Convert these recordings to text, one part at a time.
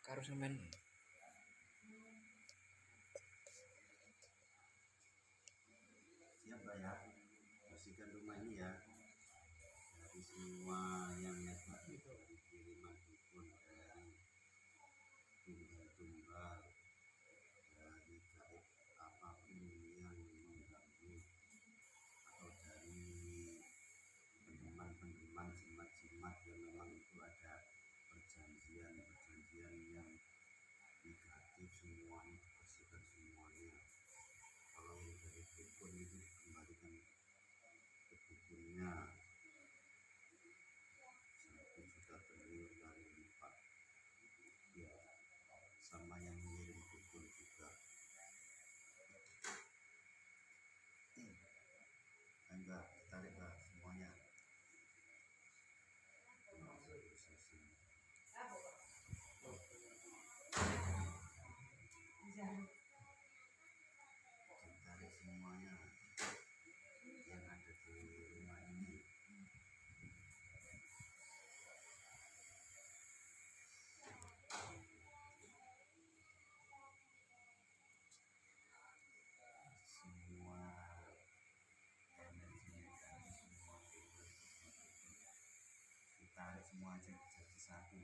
karo sampean. Siap ya, bersihkan rumah ini ya dari semua yang nekat dari kiriman dukun, dari tumbal-tumbal, dari gaib apapun yang mengganggu, atau dari pendeman-pendeman jimat-jimat yang memang itu ada perjanjian-perjanjian yang negatif, semuanya dibersihkan semuanya. Kalau yang dari dukun itu kembalikan ke dukunnya, 1 juta triliun kali lipat ya, sama yang mengirim dukun juga. Enggak, tariklah semuanya. Tarik semuanya yang ada di rumah ini. Semua energi negatif, semua ditarik semua aja jadi satu.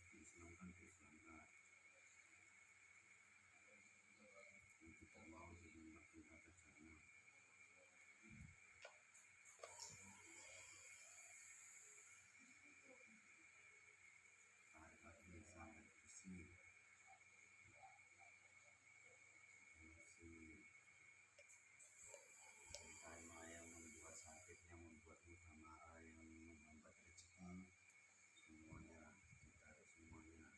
Diislamkan, diislamkan. Yang tidak mau jadi merdeka ke sana. Tarik lagi sampai bersih. Karma yang membuat sakit, yang membuat mudah marah, yang membuat rezeki, semuanya ditarik semuanya.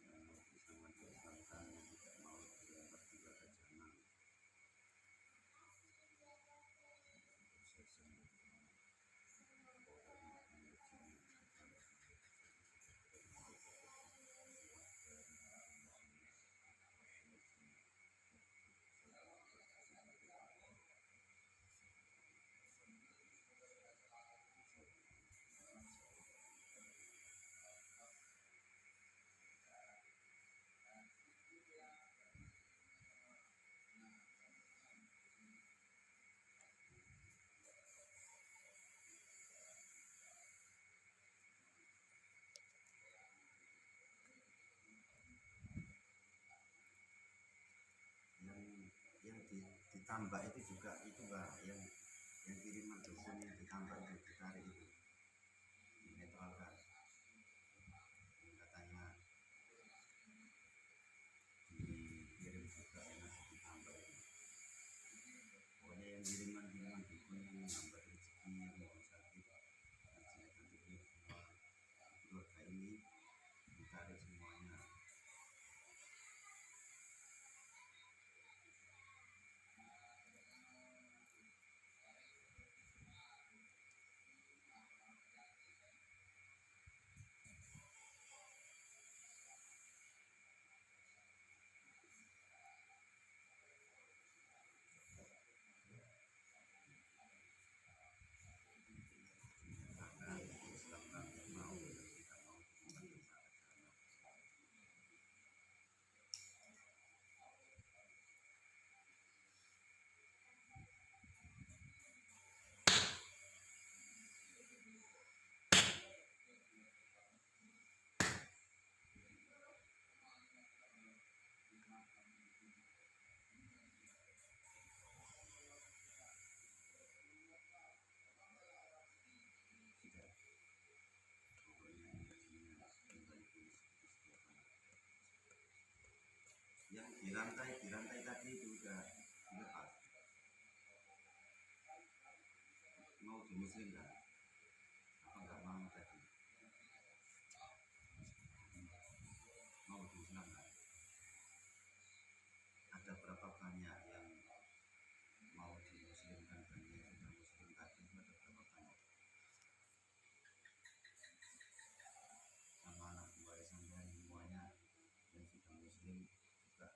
Yang bisa menjadikan, yang tidak mau dilempar juga ke jalan. Yang ditambah itu juga itu Mbak, yang kiriman dukun yang ditambah itu, ditarik itu, dinetralkan, yang katanya dikirim juga yang masih ditambah itu. Pokoknya yang kiriman dukun yang menambah rezeki, yang mau sakit, hasilkan itu semua keluarga ini ditarik semuanya. Islam yang mau dan tidak mau kembali ke sana. Yang dirantai tadi itu udah dilepas. Mau dimuslim kan? Apa enggak mau tadi? Mau diislam kan? Ada berapa banyak yang mau dimuslimkan dan yang sudah muslim tadi itu ada berapa banyak? Sama anak buah sampean semuanya yang sudah muslim juga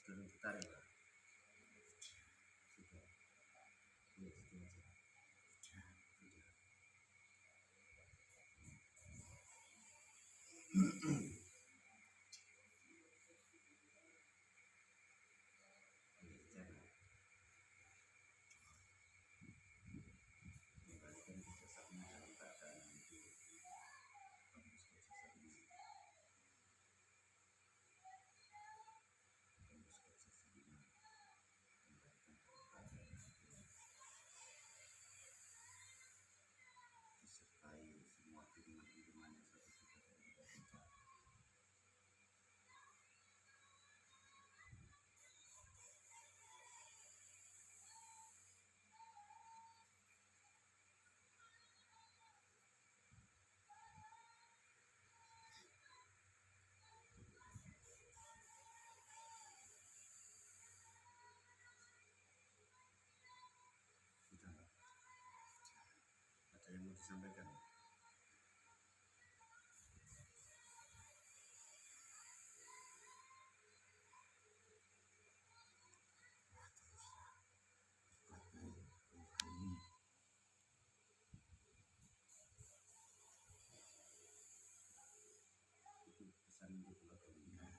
sudah ditarik Pak? Sudah. Ya, itu aja. Ya, jangan. Kembalikan ke jasadnya dalam keadaan itu bagus ke jasadnya. Bagus ke jasadnya. Kembalikan dalam keadaan itu. Disertai semua kiriman-kiriman yang satu juga dari kita. Sudah Pak? Ada yang mau disampaikan? Ini itu pesan untuk keluarganya.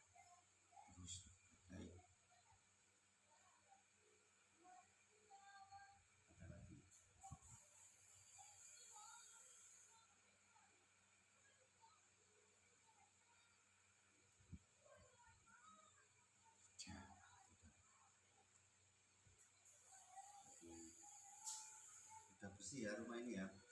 Terus baik. Ada lagi. Ya, sudah. Jadi, udah bersih ya rumah ini ya.